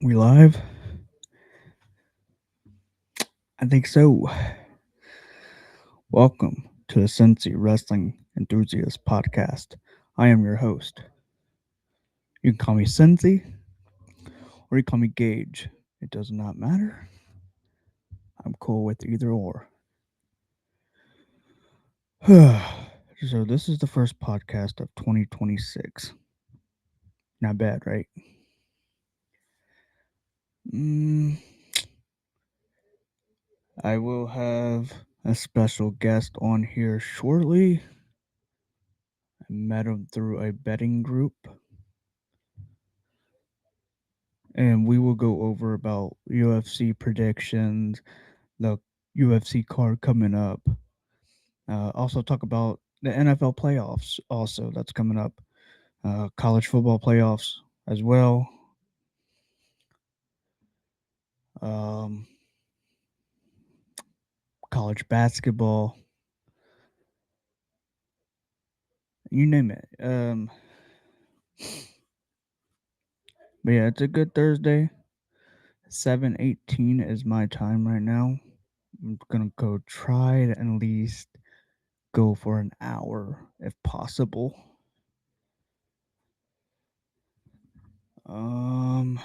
We live? I think so. Welcome to the Cincy Wrestling Enthusiast Podcast. I am your host. You can call me Cincy or you call me Gage. It does not matter. I'm cool with either or. So, this is the first podcast of 2026. Not bad, right? Mm, I will have a special guest on here shortly. I met him through a betting group, and we will go over about UFC predictions, the UFC card coming up. Also talk about the NFL playoffs. Also, that's coming up. College football playoffs as well. Um, College basketball. You name it. But yeah, it's a good Thursday. 7:18 is my time right now. I'm gonna go try to at least go for an hour if possible. Um,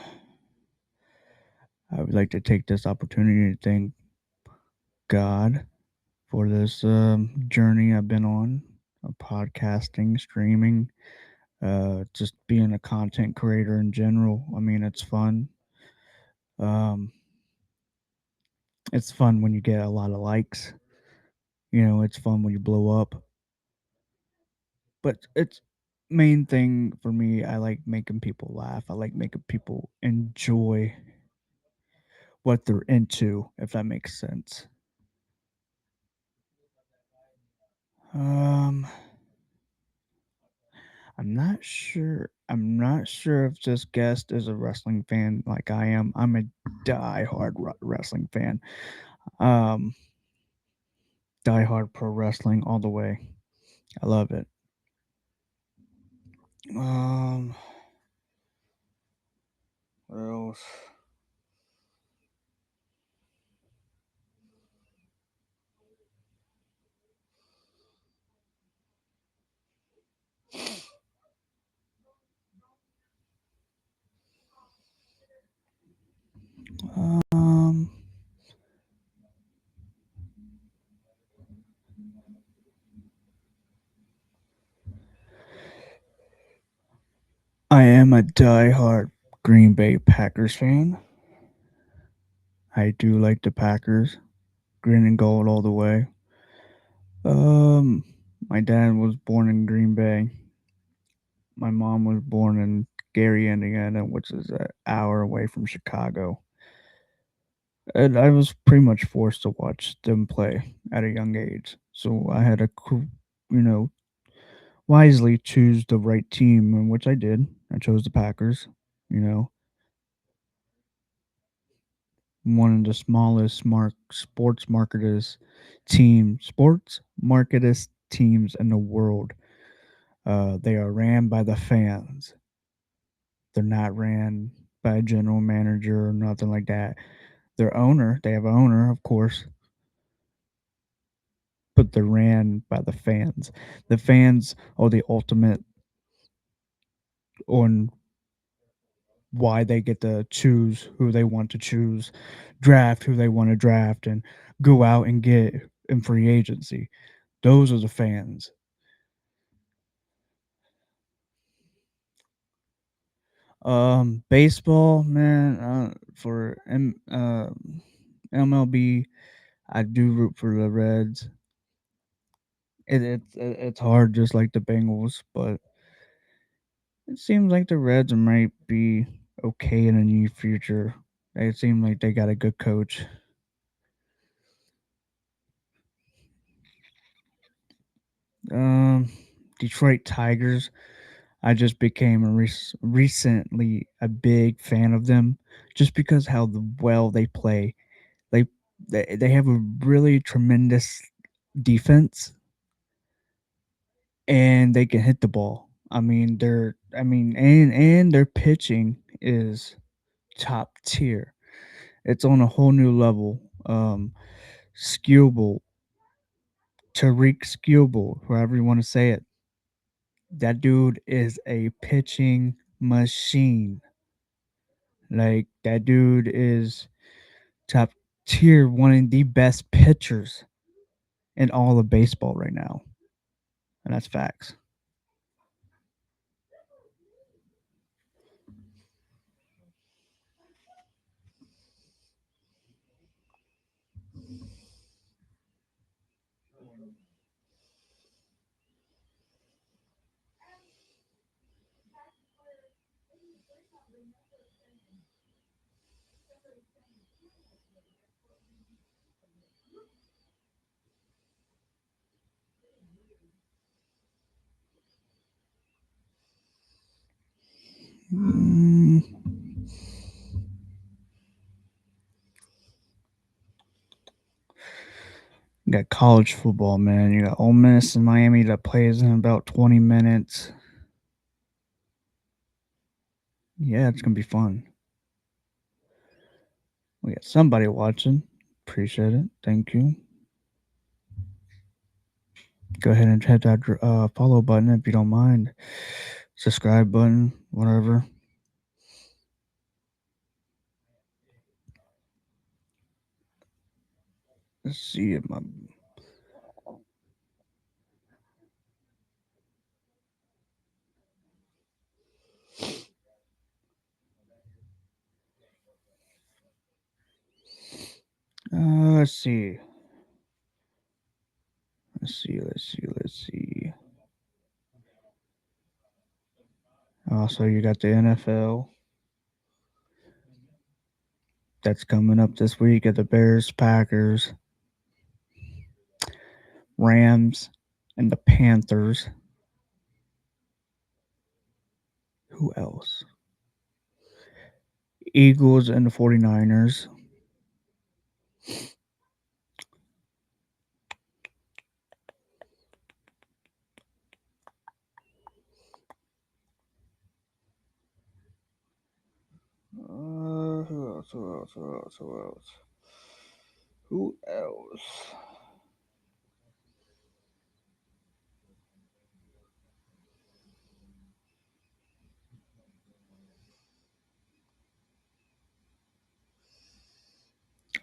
I would like to take this opportunity to thank God for this journey I've been on of podcasting, streaming, just being a content creator in general. I mean, it's fun. Um, it's fun when you get a lot of likes. It's fun when you blow up. But it's main thing for me. I like making people laugh. I like making people enjoy what they're into, if that makes sense. Um, I'm not sure if this guest is a wrestling fan like I am. I'm a die-hard wrestling fan. Um, die-hard pro wrestling all the way. I love it. Um, what else? Um, I am a die-hard Green Bay Packers fan. I do like the Packers. Green and gold all the way. Um, my dad was born in Green Bay. My mom was born in Gary, Indiana, which is an hour away from Chicago. And I was pretty much forced to watch them play at a young age. So I had to, you know, wisely choose the right team, and which I did. I chose the Packers. You know, one of the smallest sports marketers teams in the world. They are ran by the fans. They're not ran by a general manager or nothing like that. They have an owner, of course, but they're ran by the fans. The fans are the ultimate on why they get to choose who they want to choose, draft who they want to draft, and go out and get in free agency. Those are the fans. Baseball, man. For MLB, I do root for the Reds. It's hard, just like the Bengals, but it seems like the Reds might be okay in the near future. They seem like they got a good coach. Um, Detroit Tigers. I just became recently a big fan of them, just because how well they play. They they have a really tremendous defense, and they can hit the ball. I mean, and their pitching is top tier. It's on a whole new level. Skewable, Tariq Skewable, however you want to say it. That dude is a pitching machine. Like that dude is top tier, one of the best pitchers in all of baseball right now, and that's facts. Mm, you got college football, man. You got Ole Miss and Miami that plays in about 20 minutes. Yeah, it's gonna be fun. We got somebody watching. Appreciate it. Thank you. Go ahead and hit that follow button if you don't mind. Subscribe button, whatever. Let's see if my let's see. Let's see. So you got the NFL that's coming up this week at the Bears, Packers, Rams, and the Panthers. Who else? Eagles and the 49ers. Who else? Who else? Who else? Who else? Who else?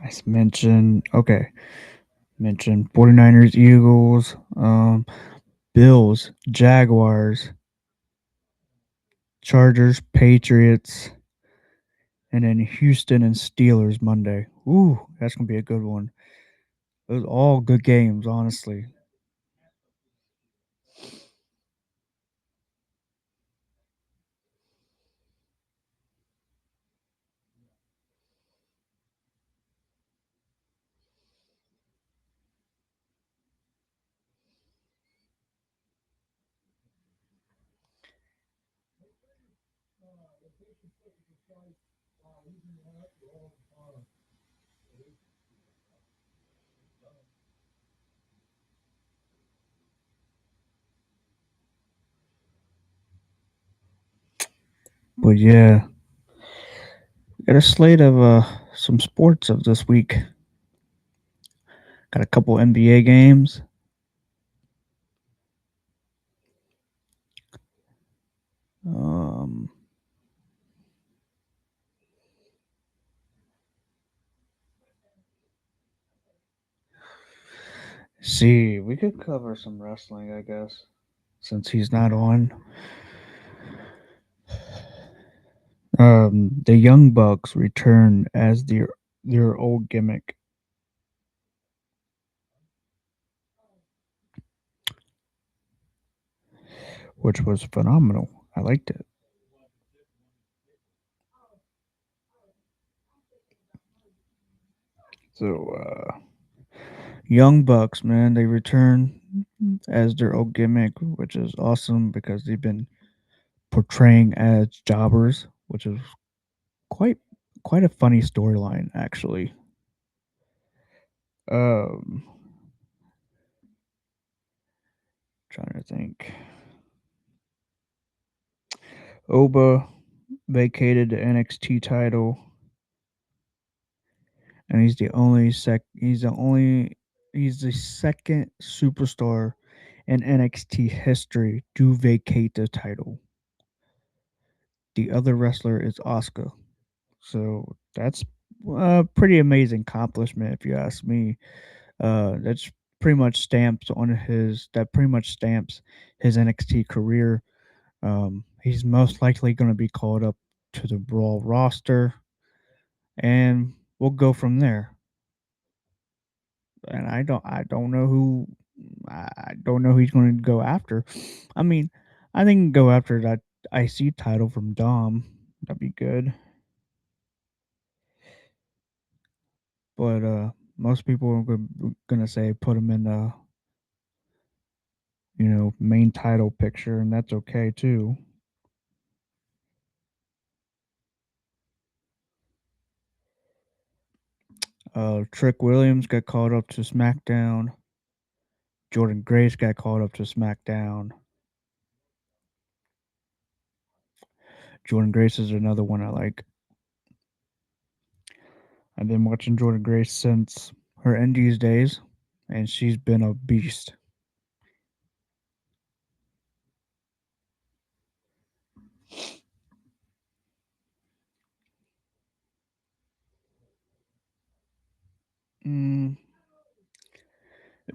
I mentioned, okay, mentioned 49ers, Eagles, Bills, Jaguars, Chargers, Patriots, and then Houston and Steelers Monday. Ooh, that's gonna be a good one. Those are all good games, honestly. But yeah, got a slate of some sports of this week. Got a couple NBA games. Um, see, we could cover some wrestling, I guess, since he's not on. The Young Bucks return as their old gimmick, which was phenomenal. I liked it. So, Young Bucks, man, they return as their old gimmick, which is awesome because they've been portraying as jobbers, which is quite quite a funny storyline, actually. Um, trying to think. Oba, vacated the NXT title, and he's the second superstar in NXT history to vacate the title. The other wrestler is Asuka. So that's a pretty amazing accomplishment, if you ask me. That's pretty much stamps his NXT career. He's most likely going to be called up to the Raw roster, and we'll go from there. And I don't know I don't know who he's going to go after. I mean, I think go after that IC title from Dom. That'd be good. But most people are gonna say put him in the main title picture, and that's okay too. Trick Williams got called up to SmackDown. Jordan Grace got called up to SmackDown. Jordan Grace is another one I like. I've been watching Jordan Grace since her Indies days, and she's been a beast. Mm,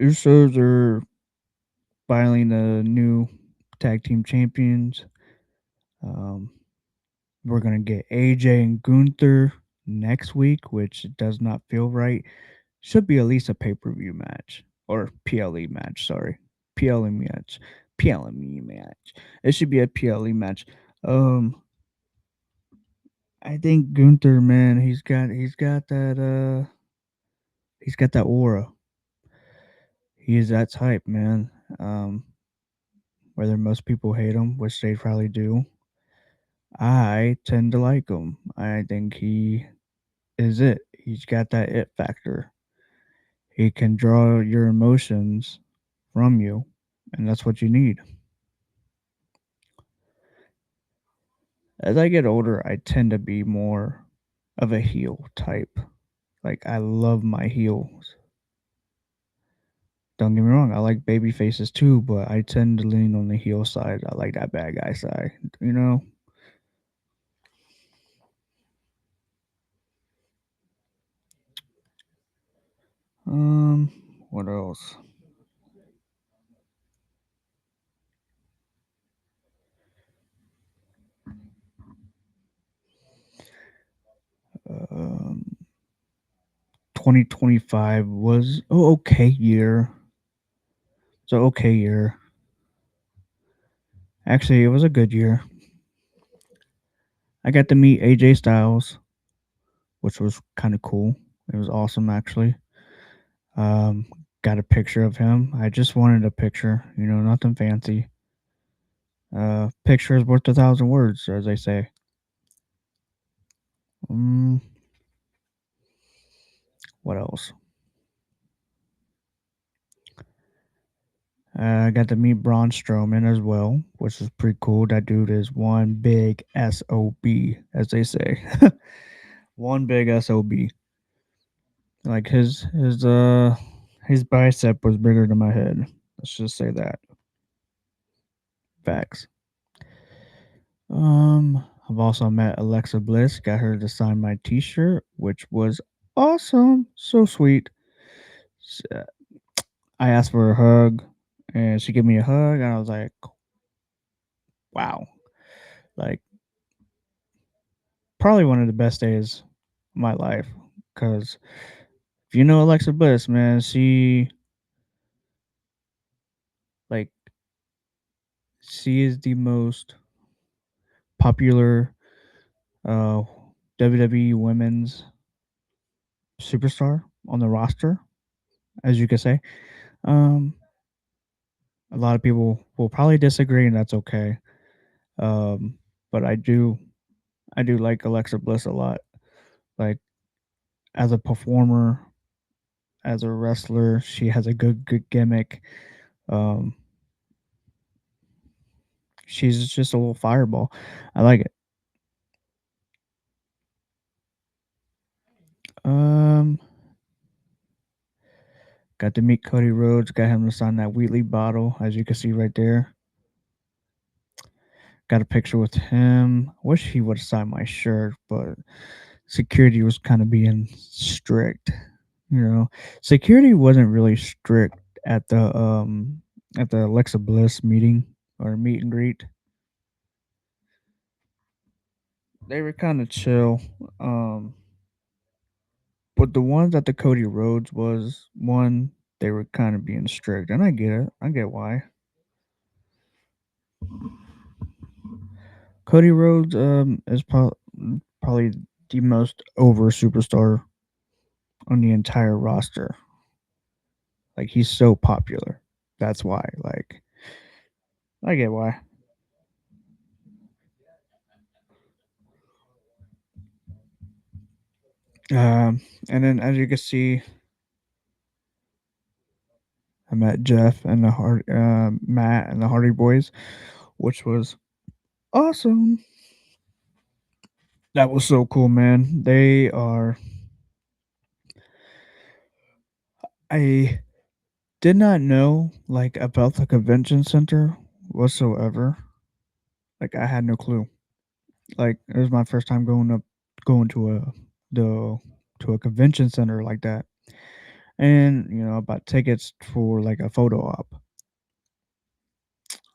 Usos are filing the new tag team champions. Um, we're gonna get AJ and Gunther next week, which does not feel right. Should be at least a pay per view match or PLE match. Sorry, PLE match, PLE match. It should be a PLE match. Um, I think Gunther, man, he's got that aura. He is that type, man. Um, whether most people hate him, which they probably do, I tend to like him. I think he is it. He's got that it factor. He can draw your emotions from you, and that's what you need. As I get older, I tend to be more of a heel type. Like I love my heels. Don't get me wrong, I like baby faces too, but I tend to lean on the heel side. I like that bad guy side, you know? Um, what else? 2025 was okay year. It's an okay year. Actually, it was a good year. I got to meet AJ Styles, which was kind of cool. It was awesome, actually. Um, got a picture of him. I just wanted a picture, nothing fancy. Picture is worth a thousand words, as they say. Mm, what else? I got to meet Braun Strowman as well, which is pretty cool. That dude is one big SOB, as they say. One big SOB. Like his bicep was bigger than my head. Let's just say that. Facts. I've also met Alexa Bliss, got her to sign my t-shirt, which was awesome. So sweet. I asked for a hug and she gave me a hug and I was like, wow. Like probably one of the best days of my life. Cause if you know Alexa Bliss, man, like she is the most popular uh WWE women's superstar on the roster, as you could say. Um a lot of people will probably disagree and that's okay. Um but I do like Alexa Bliss a lot. Like as a performer, as a wrestler. She has a good gimmick. Um, she's just a little fireball. I like it. Um, got to meet Cody Rhodes. Got him to sign that Wheatley bottle, as you can see right there. Got a picture with him. Wish he would have signed my shirt, but security was kind of being strict. You know, security wasn't really strict at the Alexa Bliss meeting or meet and greet. They were kind of chill. But the ones at the Cody Rhodes was one, they were kind of being strict, and I get it. I get why. Cody Rhodes is probably the most over superstar on the entire roster. Like he's so popular. That's why. Like I get why. And then as you can see, I met Jeff and Matt and the Hardy Boys, which was awesome. That was so cool, man. They are. I did not know like about the convention center whatsoever. Like I had no clue. Like it was my first time going to the to a convention center like that. And about tickets for like a photo op.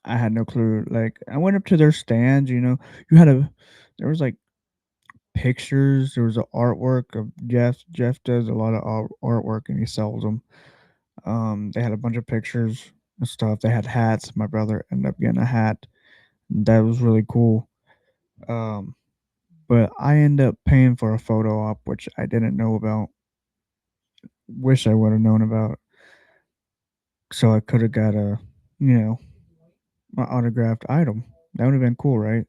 I had no clue. Like I went up to their stands, you had a there was like pictures, there was a artwork of Jeff. Jeff does a lot of artwork and he sells them. They had a bunch of pictures and stuff. They had hats. My brother ended up getting a hat. That was really cool. Um, but I ended up paying for a photo op, which I didn't know about. Wish I would have known about, so I could have got you know, my autographed item. That would have been cool, right?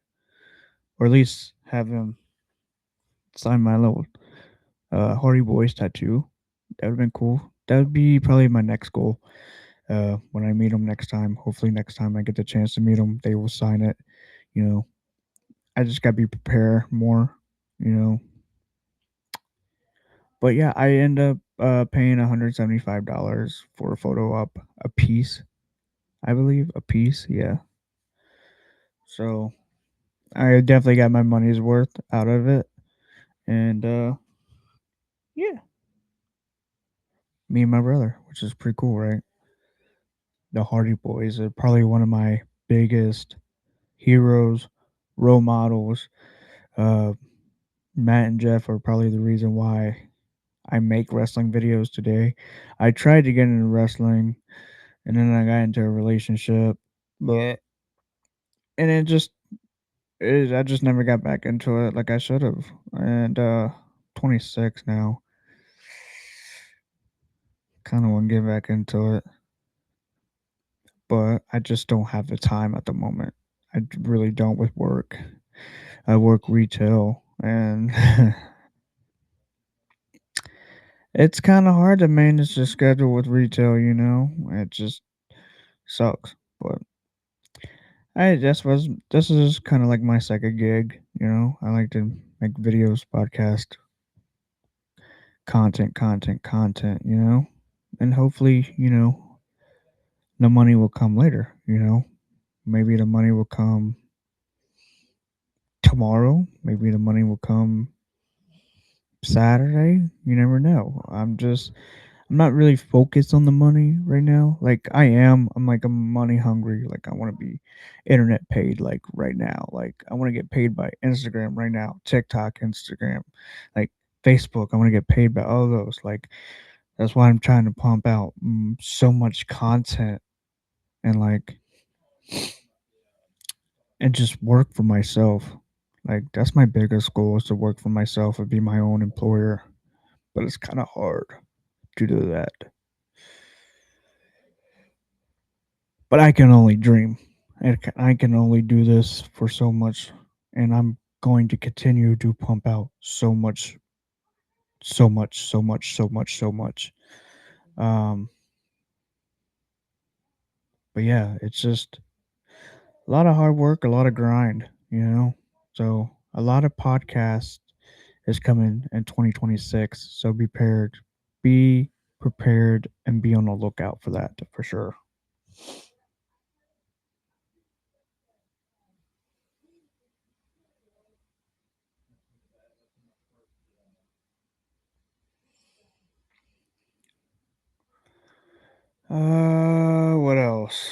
Or at least have him sign my little Hardy Boys tattoo. That would have been cool. That would be probably my next goal. When I meet him next time, hopefully next time I get the chance to meet him, they will sign it. You know, I just gotta be prepared more. You know, but yeah, I end up paying $175 for a photo op a piece. I believe a piece. Yeah. So I definitely got my money's worth out of it, and yeah, me and my brother, which is pretty cool, right? The Hardy Boys are probably one of my biggest heroes, role models. Uh, Matt and Jeff are probably the reason why I make wrestling videos today. I tried to get into wrestling, and then I got into a relationship, but and I just never got back into it like I should have. And 26 now, kind of want to get back into it, but I just don't have the time at the moment. Really don't with work. I work retail, and it's kind of hard to manage the schedule with retail. It just sucks. But this is kind of like my second gig. I like to make videos, podcast, content. And hopefully, the money will come later. Maybe the money will come tomorrow. Maybe the money will come Saturday. You never know. I'm not really focused on the money right now. Like I am. I'm money hungry. Like I want to be internet paid like right now. Like I want to get paid by Instagram right now. TikTok, Instagram, like Facebook. I want to get paid by all those. Like that's why I'm trying to pump out so much content and just work for myself. Like that's my biggest goal is to work for myself and be my own employer. But it's kind of hard to do that. But I can only dream. I can only do this for so much, and I'm going to continue to pump out so much, so much, so much, so much, so much. Um, but yeah, it's just a lot of hard work, a lot of grind. So a lot of podcasts is coming in 2026. So be prepared, and be on the lookout for that for sure. What else?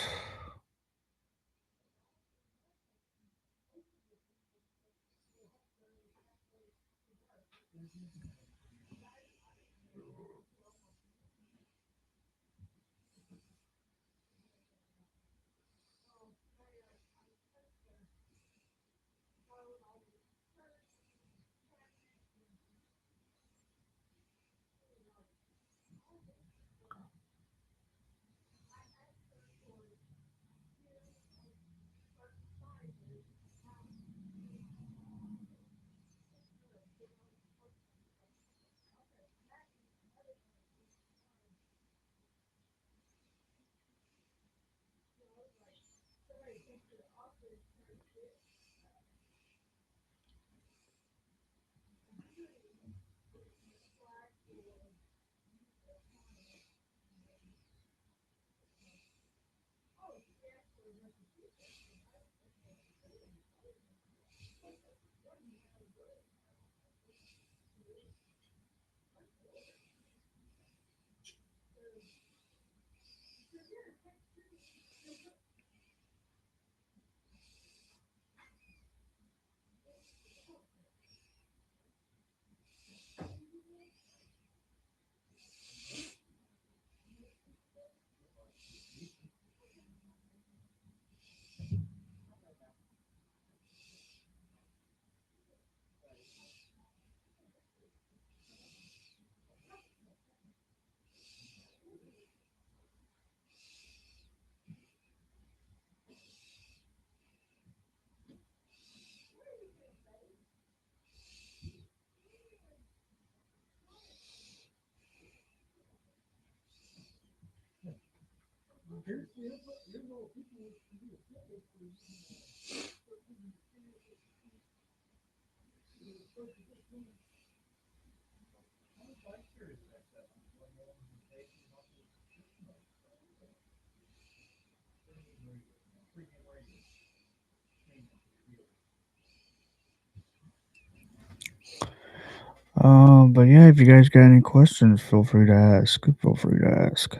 But yeah, if you guys got any questions, feel free to ask. Feel free to ask.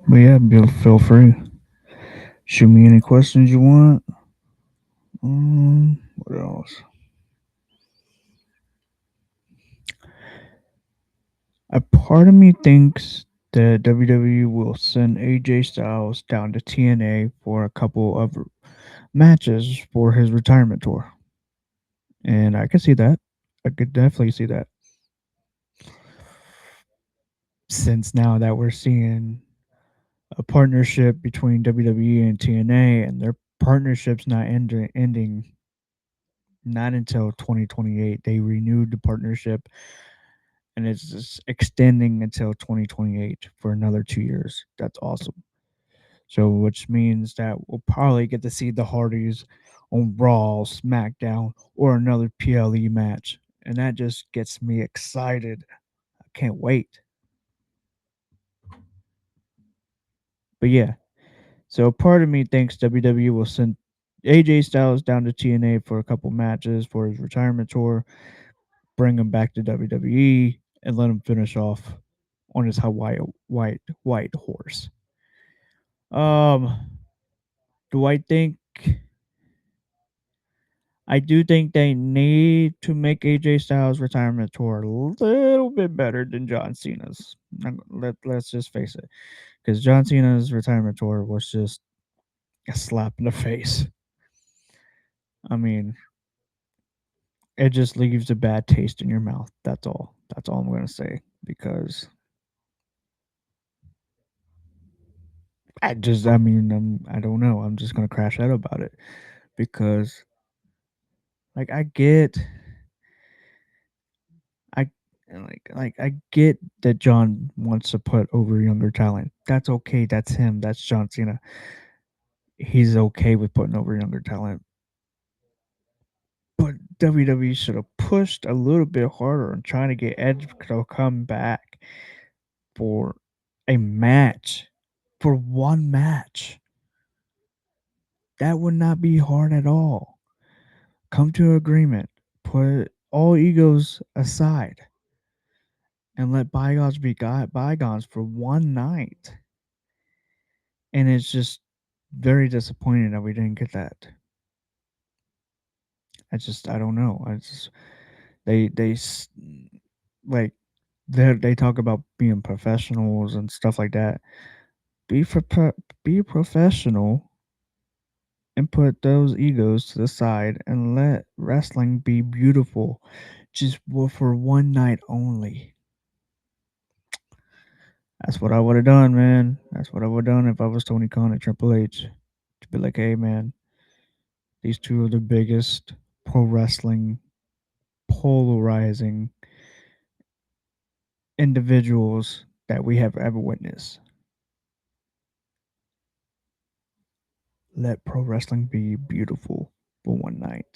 But yeah, feel free. Shoot me any questions you want. What else? A part of me thinks that WWE will send AJ Styles down to TNA for a couple of matches for his retirement tour. And I could see that. I could definitely see that. Since now that we're seeing a partnership between WWE and TNA, and their partnership's not ending not until 2028. They renewed the partnership, and it's just extending until 2028 for another 2 years. That's awesome. So, which means that we'll probably get to see the Hardys on Raw, SmackDown, or another PLE match. And that just gets me excited. I can't wait. But yeah, so part of me thinks WWE will send AJ Styles down to TNA for a couple matches for his retirement tour, bring him back to WWE, and let him finish off on his Hawaii white horse. Um, do I do think they need to make AJ Styles' retirement tour a little bit better than John Cena's. Let's just face it, because John Cena's retirement tour was just a slap in the face. I mean, it just leaves a bad taste in your mouth. That's all. That's all I'm gonna say because I mean, I don't know. I'm just gonna crash out about it because, like, I I get that John wants to put over younger talent. That's okay. That's him. That's John Cena. He's okay with putting over younger talent. But WWE should have pushed a little bit harder on trying to get Edge to come back for a match, for one match. That would not be hard at all. Come to an agreement, put all egos aside, and let bygones be bygones for one night. And it's just very disappointing that we didn't get that. I don't know. I just they like they talk about being professionals and stuff like that. Be be professional and put those egos to the side and let wrestling be beautiful, just for one night only. That's what I would have done, man. That's what I would have done if I was Tony Khan and Triple H. To be like, hey, man, these two are the biggest pro wrestling polarizing individuals that we have ever witnessed. Let pro wrestling be beautiful for one night.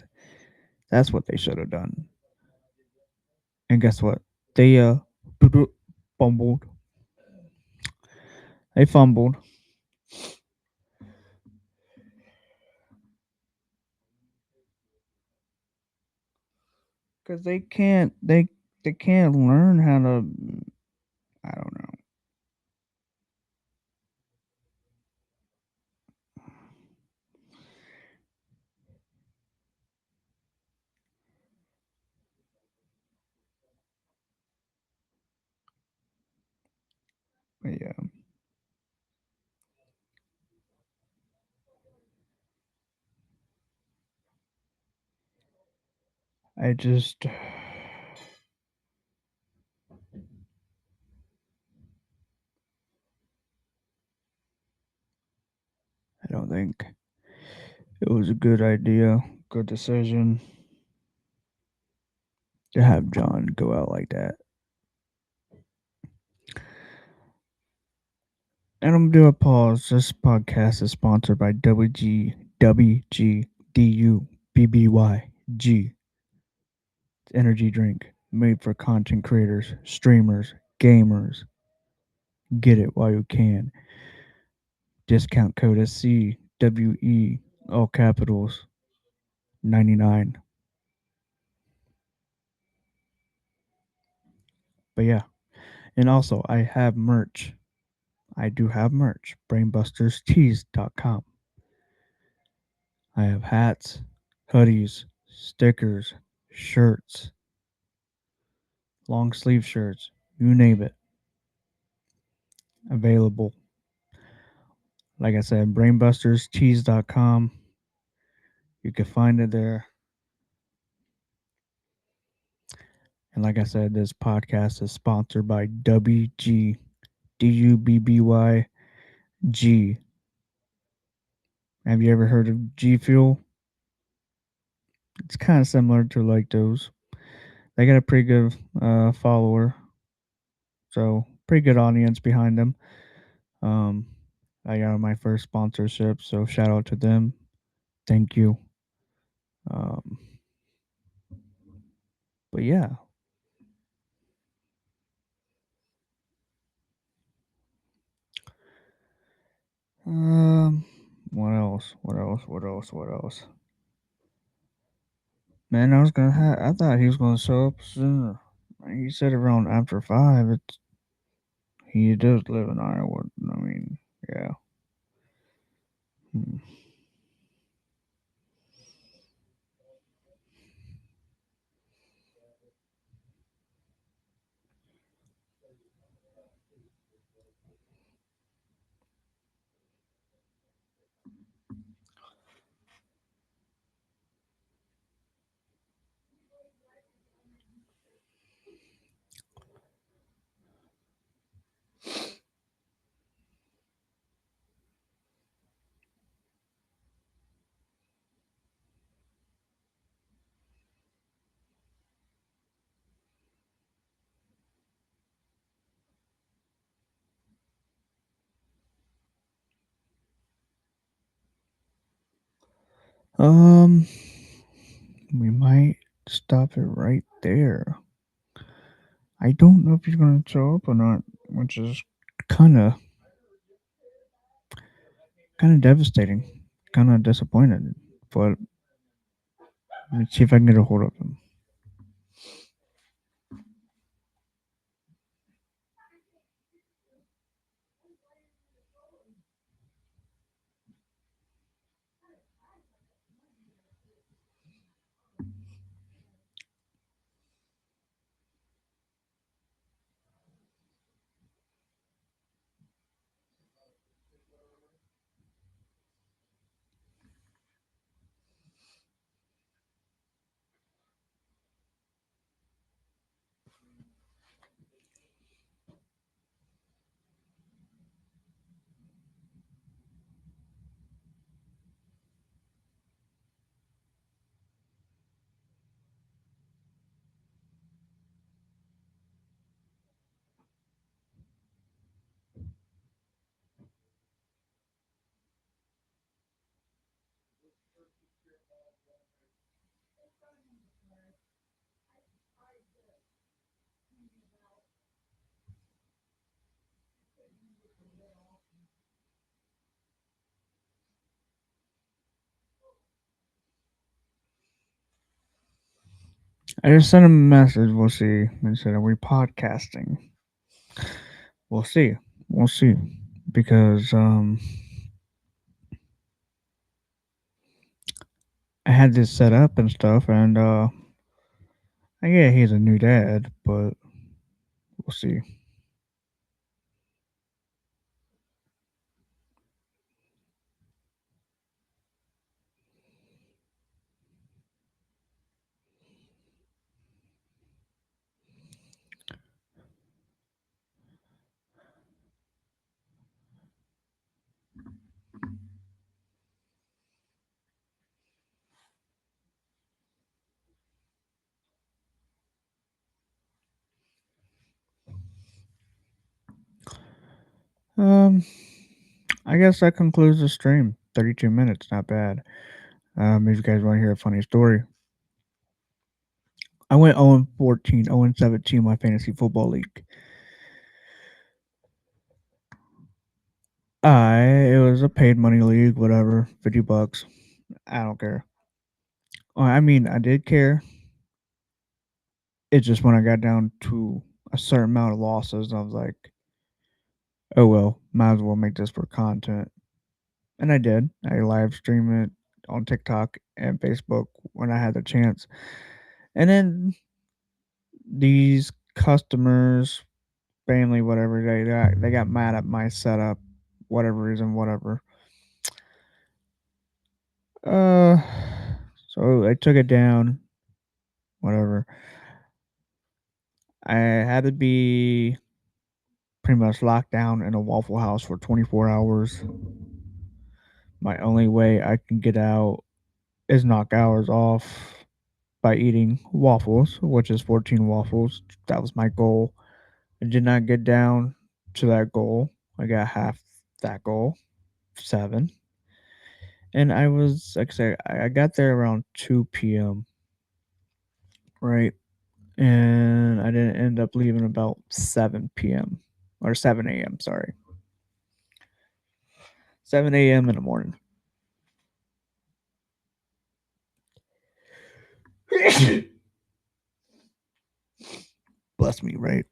That's what they should have done. And guess what? They fumbled. They fumbled because they can't learn how to. I don't know. But yeah, I just I don't think it was a good idea, good decision to have John go out like that. And I'm gonna do a pause. This podcast is sponsored by WGWGDUBBYG energy drink made for content creators, streamers, gamers. Get it while you can. Discount code is CWE, all capitals, 99. But yeah, and also I have merch. I do have merch. BrainbustersTees.com. I have hats, hoodies, stickers, shirts, long sleeve shirts, you name it, available. Like I said, BrainbustersTees.com. You can find it there. And like I said, this podcast is sponsored by WGDUBBYG. Have you ever heard of G Fuel? It's kind of similar to like those. They got a pretty good follower, so pretty good audience behind them. Um, I got my first sponsorship, so shout out to them. Thank you. Um, but yeah, um, what else? What else? What else? What else? Man, I thought he was gonna show up sooner. He said around after 5. It's he does live in Iowa. I mean, yeah. Hmm. Um, we might stop it right there. I don't know if he's gonna show up or not, which is kind of kind of devastating, kind of disappointed. But let me see if I can get a hold of him. I just sent him a message. We'll see. I said, "Are we podcasting?" We'll see. We'll see. Because I had this set up and stuff, and yeah, he's a new dad, but we'll see. Um, I guess that concludes the stream. 32 minutes, not bad. If you guys want to hear a funny story, I went 0 14, 0 17 my fantasy football league. It was a paid money league, whatever, $50. I don't care. I mean, I did care. It's just when I got down to a certain amount of losses, I was like, oh well, might as well make this for content. And I did. I live streamed it on TikTok and Facebook when I had the chance. And then these customers, family, whatever, they got mad at my setup, whatever reason, whatever. Uh, so I took it down, whatever. I had to be pretty much locked down in a Waffle House for 24 hours. My only way I can get out is knock hours off by eating waffles, which is 14 waffles. That was my goal. I did not get down to that goal. I got half that goal, 7. And I was, like I said, I got there around 2 p.m., right? And I didn't end up leaving about 7 p.m. or 7 a.m., sorry. 7 a.m. in the morning. Bless me, right?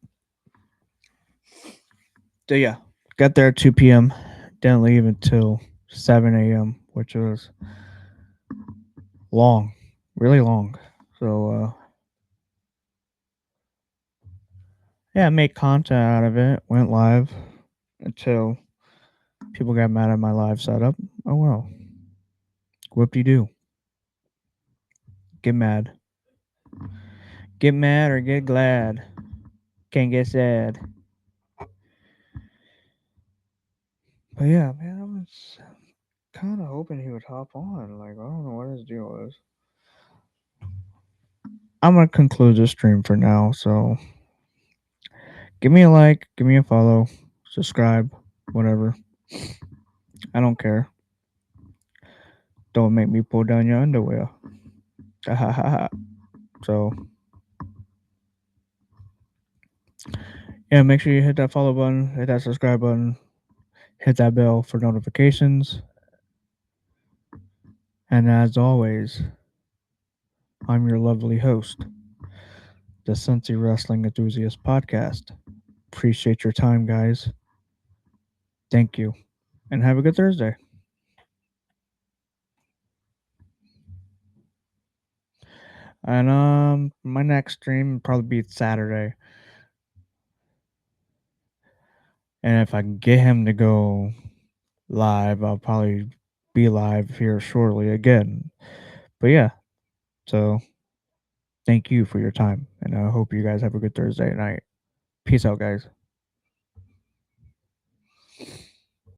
So yeah, got there at 2 p.m. Didn't leave until 7 a.m., which was long, really long. So yeah, I made content out of it. Went live until people got mad at my live setup. Oh well, whoop de doo. Get mad, get mad or get glad. Can't get sad. But yeah, man, I was kind of hoping he would hop on. Like I don't know what his deal is. I'm gonna conclude this stream for now. So give me a like, give me a follow, subscribe, whatever. I don't care. Don't make me pull down your underwear. So, yeah, make sure you hit that follow button, hit that subscribe button, hit that bell for notifications. And as always, I'm your lovely host, the Cincy Wrestling Enthusiast Podcast. Appreciate your time, guys. Thank you. And have a good Thursday. And my next stream will probably be Saturday. And if I can get him to go live, I'll probably be live here shortly again. But yeah, so thank you for your time. And I hope you guys have a good Thursday night. Peace out, guys.